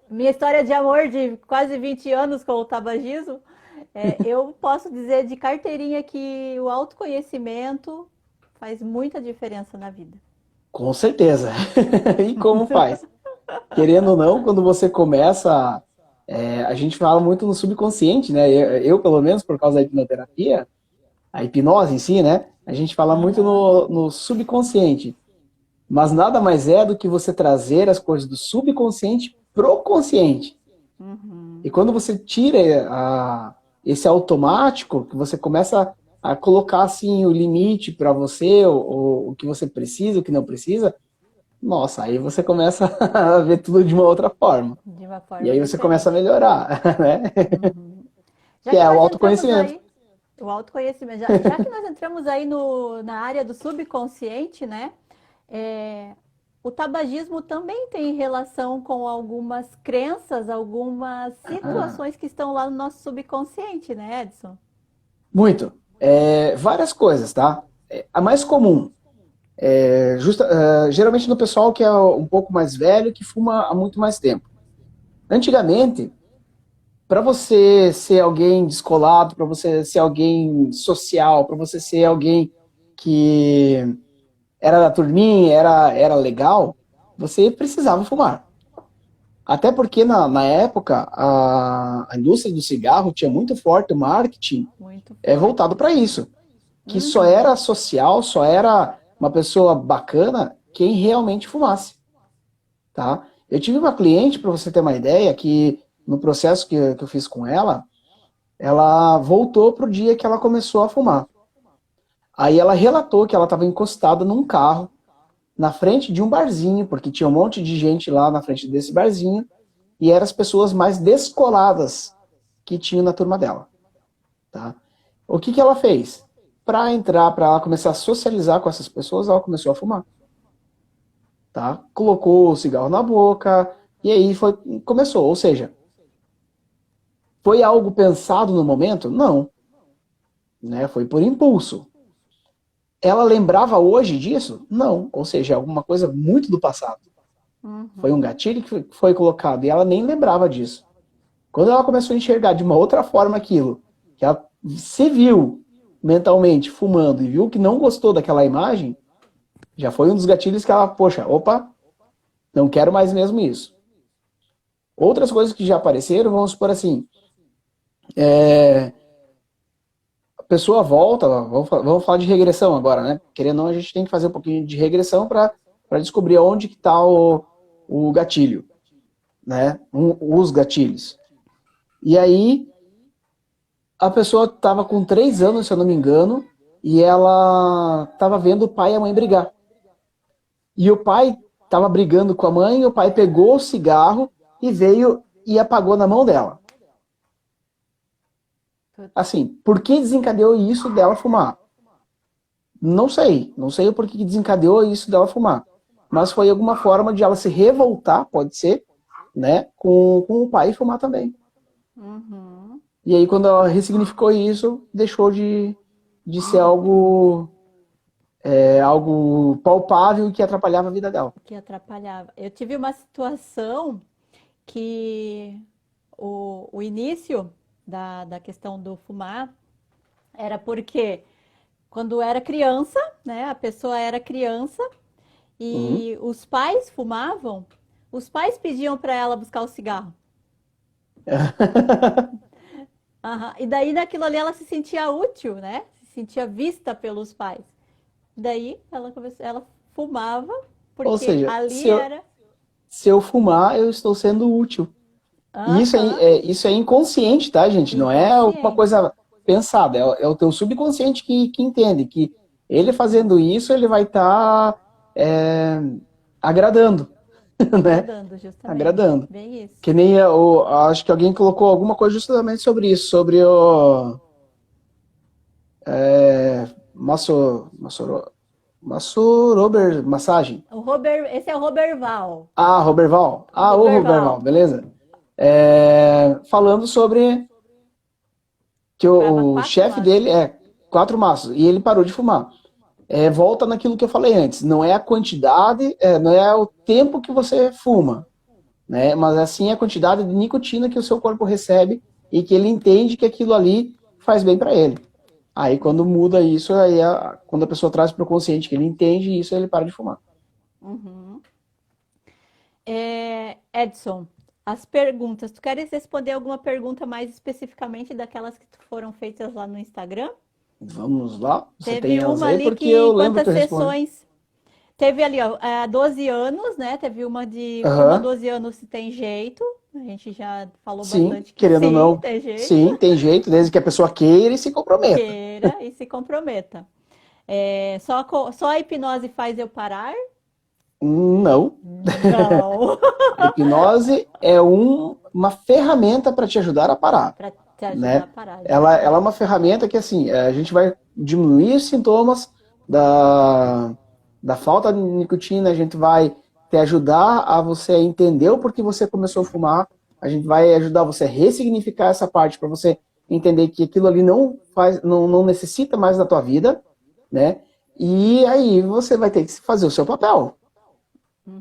minha história de amor de quase 20 anos com o tabagismo, eu posso dizer de carteirinha que o autoconhecimento faz muita diferença na vida. Com certeza. E como faz? Querendo ou não, quando você começa A gente fala muito no subconsciente, né? Pelo menos, por causa da hipnoterapia, a hipnose em si, né? A gente fala muito Aham. no subconsciente. Mas nada mais é do que você trazer as coisas do subconsciente pro consciente. E Uhum. quando você tira esse automático, que você começa a colocar assim o limite para você, o que você precisa, o que não precisa, nossa, aí você começa a ver tudo de uma outra forma. De uma E forma aí você começa a diferente. melhorar, né? Uhum. Já Que que é o nós entramos autoconhecimento. aí, o autoconhecimento, já que nós entramos aí no, na área do subconsciente, né? É, o tabagismo também tem relação com algumas crenças, algumas Ah, situações que estão lá no nosso subconsciente, né, Edson? muito. Várias coisas, tá? A mais comum, geralmente no pessoal que é um pouco mais velho, que fuma há muito mais tempo. Antigamente, para você ser alguém descolado, para você ser alguém social, para você ser alguém que era da turminha, era legal, você precisava fumar. Até porque na época a indústria do cigarro tinha muito forte o marketing Muito voltado forte. para isso, que só Uhum. era social, só era uma pessoa bacana quem realmente fumasse, tá? Eu tive uma cliente, para você ter uma ideia, que no processo que eu fiz com ela voltou pro dia que ela começou a fumar. Aí ela relatou que ela estava encostada num carro na frente de um barzinho, porque tinha um monte de gente lá na frente desse barzinho, e eram as pessoas mais descoladas que tinham na turma dela, tá? O que ela fez? Para entrar, para ela começar a socializar com essas pessoas, ela começou a fumar, tá? Colocou o cigarro na boca e aí começou, ou seja, foi algo pensado no momento? Não, né? Foi por impulso. Ela lembrava hoje disso? Não, ou seja, é alguma coisa muito do passado. Foi um Uhum. gatilho que foi colocado e ela nem lembrava disso. Quando ela começou a enxergar de uma outra forma aquilo, que ela se viu mentalmente fumando e viu que não gostou daquela imagem, já foi um dos gatilhos que ela, poxa, opa, não quero mais mesmo isso. Outras coisas que já apareceram, vamos supor assim, a pessoa volta, vamos falar de regressão agora, né? Querendo ou não, a gente tem que fazer um pouquinho de regressão para descobrir onde que está o gatilho, né? Os gatilhos. E aí, a pessoa estava com 3 anos, se eu não me engano, e ela estava vendo o pai e a mãe brigar. E o pai estava brigando com a mãe, e o pai pegou o cigarro e veio e apagou na mão dela. Putz. Assim, por que desencadeou isso dela fumar? Não sei o porquê que desencadeou isso dela fumar. Mas foi alguma forma de ela se revoltar, pode ser, né, com o pai fumar também. Uhum. E aí, quando ela ressignificou isso, deixou de ser algo palpável que atrapalhava a vida dela. Que atrapalhava. Eu tive uma situação que o início da questão do fumar era porque quando era criança, né, a pessoa era criança Uhum. e os pais fumavam, os pais pediam para ela buscar o cigarro. Aham. E daí naquilo ali ela se sentia útil, né? Se sentia vista pelos pais. Daí ela fumava Ou porque seja, ali era. se eu fumar, eu estou sendo útil. E Aham. isso é inconsciente, tá, gente? Não é uma Inconsciente. coisa pensada, é o teu subconsciente que entende que ele fazendo isso, ele vai estar agradando, né? Agradando, justamente. Agradando. Bem isso. Que nem acho que alguém colocou alguma coisa justamente sobre isso, sobre o Massorober massagem. Esse é o Roberval. Ah, Roberval. O Ah, o Roberval, Roberval. beleza. Falando sobre que Comprava o quatro chefe dele maços. é 4 maços e ele parou de fumar. Volta naquilo que eu falei antes. Não é a quantidade, não é o tempo que você fuma, né? Mas assim é a quantidade de nicotina que o seu corpo recebe e que ele entende que aquilo ali faz bem para ele. Aí quando muda isso, quando a pessoa traz para o consciente que ele entende isso, ele para de fumar. Uhum. Edson, as perguntas. Tu queres responder alguma pergunta mais especificamente daquelas que foram feitas lá no Instagram? Vamos lá. Você tem Teve elas uma aí ali porque eu que lembro quantas que eu respondo. sessões? Teve ali, ó, 12 anos, né? Teve uma de como a Aham. 12 anos se tem jeito. A gente já falou Sim, bastante que querendo ou sim, não. tem jeito. Sim, tem jeito, desde que a pessoa queira e se comprometa. Queira e se comprometa. Só a hipnose faz eu parar? Não. Não. A hipnose é uma ferramenta para te ajudar a parar, Para te ajudar a né? parar, Ela é uma justamente. ferramenta que, assim, a gente vai diminuir os sintomas da falta de nicotina, a gente vai te ajudar a você entender o porquê você começou a fumar, a gente vai ajudar você a ressignificar essa parte para você entender que aquilo ali não necessita mais da tua vida, né? E aí você vai ter que fazer o seu papel.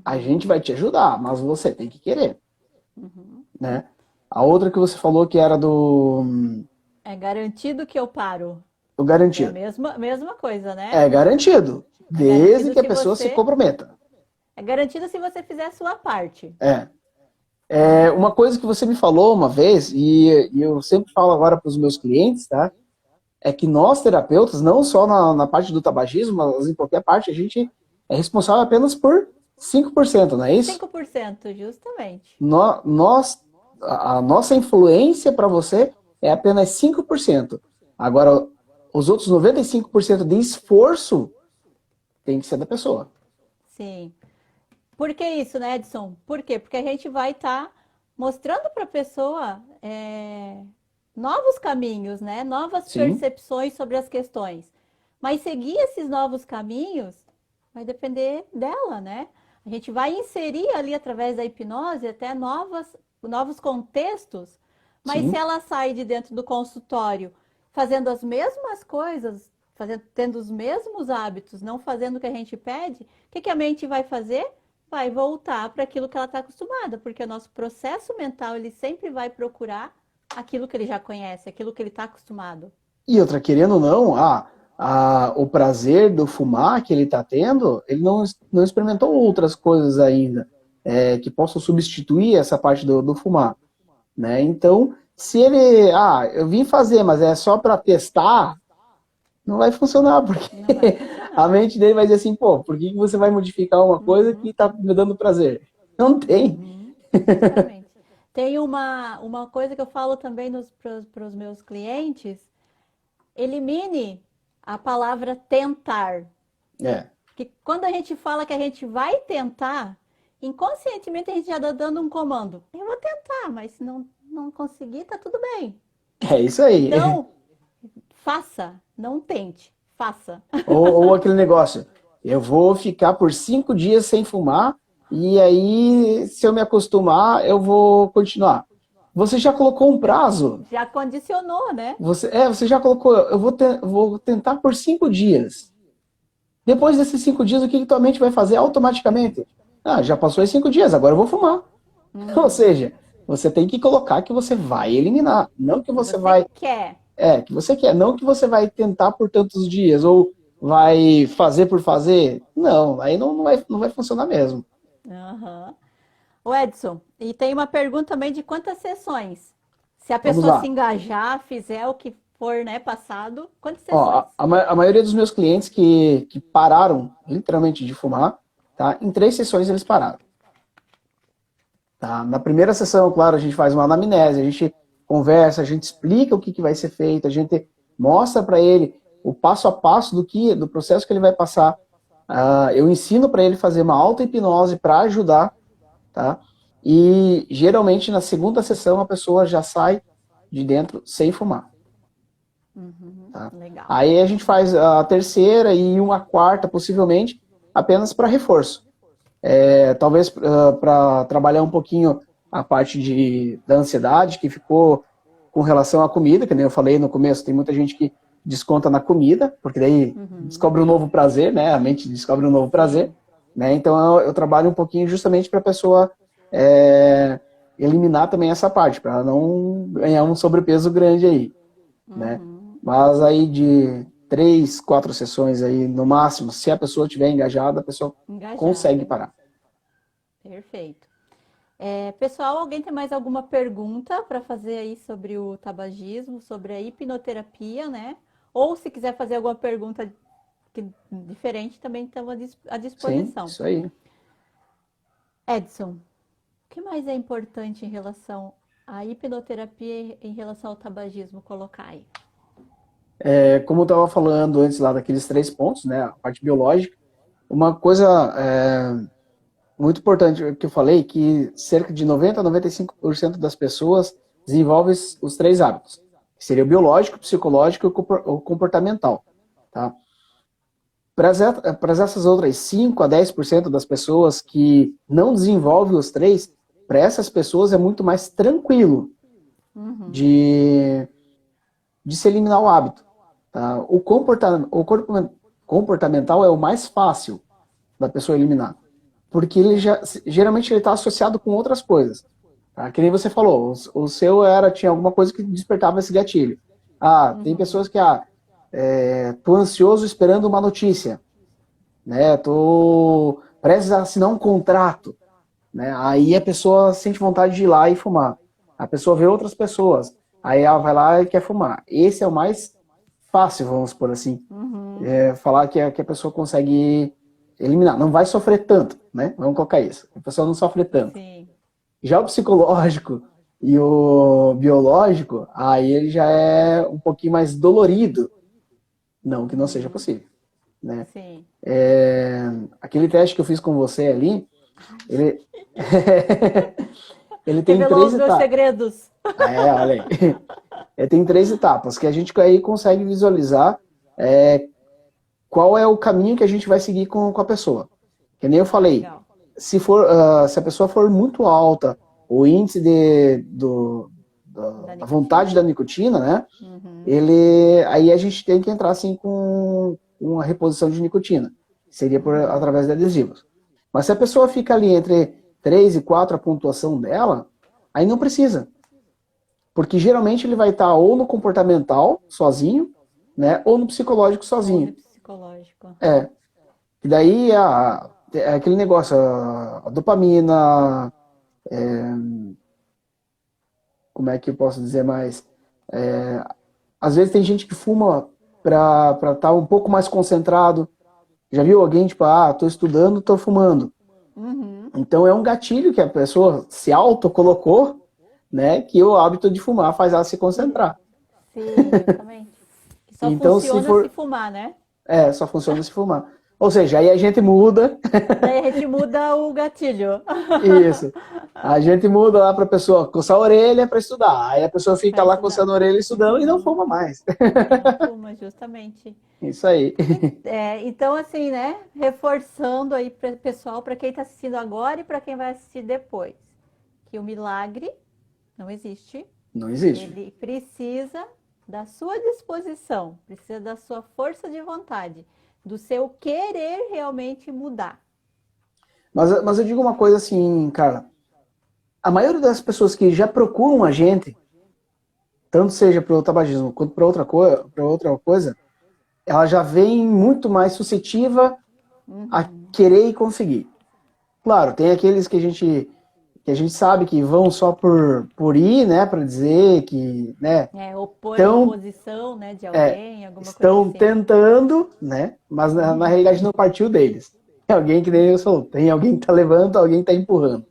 A gente Uhum, vai te ajudar, mas você tem que querer, uhum. né? A outra que você falou que era É garantido que eu paro. do É a garantido. mesma coisa, né? É garantido, É desde garantido que a se pessoa se você. comprometa. É garantido se você fizer a sua parte. É. Uma Uhum, coisa que você me falou uma vez, e eu sempre falo agora para os meus clientes, tá? É que nós, terapeutas, não só na parte do tabagismo, mas em qualquer parte, a gente é responsável apenas por 5%, não é isso? 5%, justamente. Nós, a nossa influência para você é apenas 5%. Agora, os outros 95% de esforço tem que ser da pessoa. Sim. Por que isso, né, Edson? Por quê? Porque a gente vai estar mostrando para a pessoa novos caminhos, né? Novas Sim, percepções sobre as questões. Mas seguir esses novos caminhos vai depender dela, né? A gente vai inserir ali através da hipnose até novos contextos, mas se sim. ela sai de dentro do consultório fazendo as mesmas coisas, tendo os mesmos hábitos, não fazendo o que a gente pede, o que a mente vai fazer? Vai voltar para aquilo que ela está acostumada, porque o nosso processo mental ele sempre vai procurar aquilo que ele já conhece, aquilo que ele está acostumado. E outra, querendo ou não, o prazer do fumar que ele está tendo, ele não experimentou outras coisas ainda que possam substituir essa parte do fumar, né? Então, se ele, eu vim fazer, mas é só para testar, não vai funcionar, porque Não vai a funcionar. mente dele vai dizer assim, pô, por que você vai modificar uma coisa que Uhum, está me dando prazer? Não tem. uhum, justamente. Tem uma coisa que eu falo também para os meus clientes: elimine a palavra tentar. É, Que quando a gente fala que a gente vai tentar, inconscientemente a gente já está dando um comando. Eu vou tentar, mas se não conseguir, tá tudo bem. é isso aí. Então, faça, não tente, faça. Ou aquele negócio, eu vou ficar por 5 dias sem fumar, e aí, se eu me acostumar, eu vou continuar. Você já colocou um prazo? Já condicionou, né? Você já colocou, vou tentar por 5 dias. Depois desses 5 dias, o que tua mente vai fazer automaticamente? Já passou os 5 dias, agora eu vou fumar. Ou Uhum. seja, você tem que colocar que você vai eliminar, não que Que você você vai, quer. que você quer, não que você vai tentar por tantos dias, ou vai fazer por fazer. Não, aí não vai funcionar mesmo. Uhum. O Edson, e tem uma pergunta também de quantas sessões? Se a Vamos pessoa se lá. engajar, fizer o que for, né, passado, quantas Ó, sessões? a maioria dos meus clientes que pararam literalmente de fumar, tá? Em 3 sessões eles pararam. Tá? Na primeira sessão, claro, a gente faz uma anamnese, a gente conversa, a gente explica o que vai ser feito, a gente mostra para ele o passo a passo do processo que ele vai passar. Eu ensino para ele fazer uma auto-hipnose para ajudar, tá? E geralmente na segunda sessão a pessoa já sai de dentro sem fumar. Uhum, Tá? legal. Aí a gente faz a terceira e uma quarta, possivelmente, apenas para reforço. Talvez para trabalhar um pouquinho a parte da ansiedade que ficou com relação à comida, que nem eu falei no começo, tem muita gente que desconta na comida, porque daí Uhum, descobre um novo prazer, né? A mente descobre um novo prazer, sim. né? Então eu trabalho um pouquinho justamente para a pessoa é, eliminar também essa parte, para não ganhar um sobrepeso grande aí, né? Uhum, Mas aí de 3, 4 sessões aí no máximo, se a pessoa estiver engajada, a pessoa consegue engajada. parar. Perfeito. Pessoal, alguém tem mais alguma pergunta para fazer aí sobre o tabagismo, sobre a hipnoterapia, né? Ou se quiser fazer alguma pergunta diferente, também estamos à Sim, disposição. isso aí. Edson, o que mais é importante em relação à hipnoterapia e em relação ao tabagismo colocar aí? Como eu estava falando antes lá daqueles 3 pontos, né, a parte biológica, uma coisa muito importante que eu falei, que cerca de 90 a 95% das pessoas desenvolvem os 3 hábitos, que seria o biológico, o psicológico e o comportamental. Tá? Para essas outras 5 a 10% das pessoas que não desenvolvem os 3, para essas pessoas é muito mais tranquilo de se eliminar o hábito. Tá? Comportamental é o mais fácil da pessoa eliminar, porque ele geralmente ele está associado com outras coisas. Tá? Que nem você falou, o seu tinha alguma coisa que despertava esse gatilho. Tem pessoas que tô ansioso esperando uma notícia, né? Tô prestes a assinar um contrato, né? Aí a pessoa sente vontade de ir lá e fumar. A pessoa vê outras pessoas, aí ela vai lá e quer fumar. Esse é o mais fácil, vamos por assim, falar que a pessoa consegue eliminar. Não vai sofrer tanto, né? Vamos colocar isso. A pessoa não sofre tanto. Sim. Já o psicológico e o biológico, aí ele já é um pouquinho mais dolorido. Não que não seja possível, né? Sim. Aquele teste que eu fiz com você ali, ele, ele tem Revelou 3 os meus etapas. segredos. Olha aí. Ele tem 3 etapas que a gente aí consegue visualizar qual é o caminho que a gente vai seguir com a pessoa. Que nem eu falei, Legal. se a pessoa for muito alta, o índice da vontade da nicotina, né? Aí a gente tem que entrar assim com uma reposição de nicotina. Seria através de adesivos. Mas se a pessoa fica ali entre 3 e 4 a pontuação dela, aí não precisa. Porque geralmente ele vai estar ou no comportamental, sozinho, né? Ou no psicológico, sozinho. Ou no psicológico. E daí é aquele negócio, a dopamina, como é que eu posso dizer mais? Às vezes tem gente que fuma para estar um pouco mais concentrado. Já viu alguém, tipo, tô estudando, tô fumando. Então é um gatilho que a pessoa se auto-colocou, né, que o hábito de fumar faz ela se concentrar. Sim, exatamente. Que só Então, funciona se fumar, né? Só funciona se fumar. Ou seja, aí a gente muda. Daí a gente muda o gatilho. Isso. A gente muda lá para a pessoa coçar a orelha para estudar. Aí a pessoa fica Pra lá estudar. coçando a orelha estudando e não fuma mais. Não fuma, justamente. Isso aí. Então, assim, né? Reforçando aí para pessoal, para quem está assistindo agora e para quem vai assistir depois, que o milagre não existe. Não existe. Ele precisa da sua disposição, precisa da sua força de vontade, do seu querer realmente mudar. Mas eu digo uma coisa assim, cara. A maioria das pessoas que já procuram a gente, tanto seja para o tabagismo quanto para outra coisa, ela já vem muito mais suscetível a querer e conseguir. Claro, tem aqueles que a gente sabe que vão só por ir, né, para dizer que, né, Opor a oposição, né, de alguém, alguma estão coisa assim. tentando, né, mas na realidade não partiu deles. Tem alguém que nem eu sou, tem alguém que está levando, alguém que está empurrando,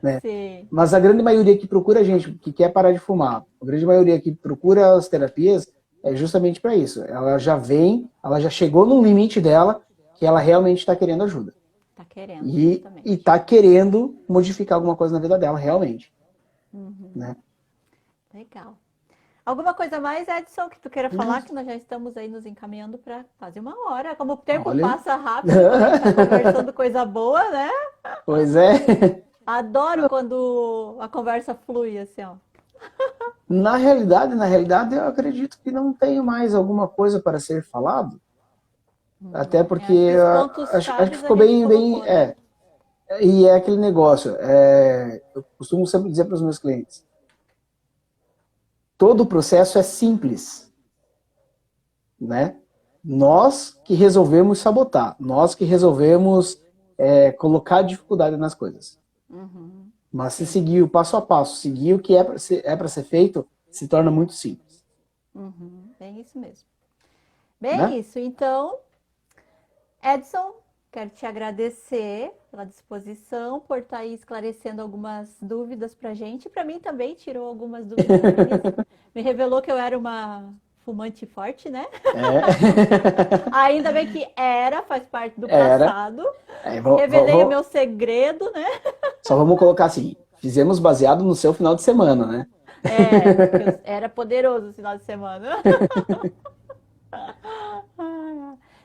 né? Sim. Mas a grande maioria que procura a gente, que quer parar de fumar, a grande maioria que procura as terapias é justamente para isso. Ela já chegou no limite dela que ela realmente está querendo ajuda. Tá querendo, E está querendo modificar alguma coisa na vida dela, realmente. Né? Legal. Alguma coisa mais, Edson, que tu queira falar, que nós já estamos aí nos encaminhando para quase 1 hora. Como o tempo passa rápido, quando a gente tá conversando coisa boa, né? Pois é. Adoro quando a conversa flui, assim, ó. Na realidade, eu acredito que não tenho mais alguma coisa para ser falado. Até porque acho que ficou bem. Né? E é aquele negócio. Eu costumo sempre dizer para os meus clientes: todo o processo é simples. Né? Nós que resolvemos sabotar, nós que resolvemos colocar dificuldade nas coisas. Mas se Sim. seguir o passo a passo, seguir o que é para ser feito, se torna muito simples, Uhum, bem isso mesmo. né? Bem isso. Então, Edson, quero te agradecer pela disposição, por estar aí esclarecendo algumas dúvidas para a gente. Para mim também tirou algumas dúvidas minhas. Me revelou que eu era uma fumante forte, né? É. Ainda bem que era, faz parte do Era. passado. É, Revelei o meu segredo, né? só vamos colocar assim, fizemos baseado no seu final de semana, né? É, porque era poderoso o final de semana.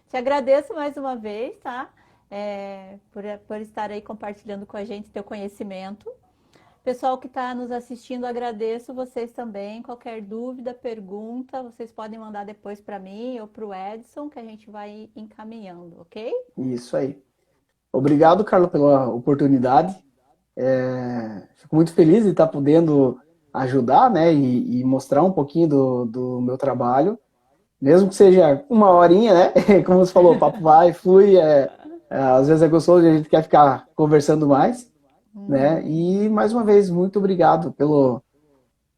Te agradeço mais uma vez, tá? Por estar aí compartilhando com a gente teu conhecimento. Pessoal que está nos assistindo, agradeço vocês também. Qualquer dúvida, pergunta, vocês podem mandar depois para mim ou para o Edson, que a gente vai encaminhando, ok? Isso aí. Obrigado, Carla, pela oportunidade. Fico muito feliz de estar podendo ajudar, né, e mostrar um pouquinho do meu trabalho, mesmo que seja uma horinha, né? Como você falou, o papo vai, flui, às vezes é gostoso e a gente quer ficar conversando mais, né? Uhum. E mais uma vez, muito obrigado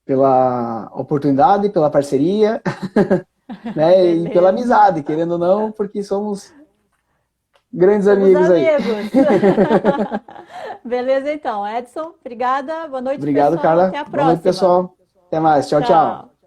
pela oportunidade, pela parceria, né? E pela Beleza. amizade, querendo ou não, porque somos grandes Somos amigos aí. amigos. Beleza, então. Edson, obrigada. Boa noite, Obrigado, pessoal. Carla. Até a Boa noite, próxima. pessoal. Até mais. Tchau, tchau. Tchau.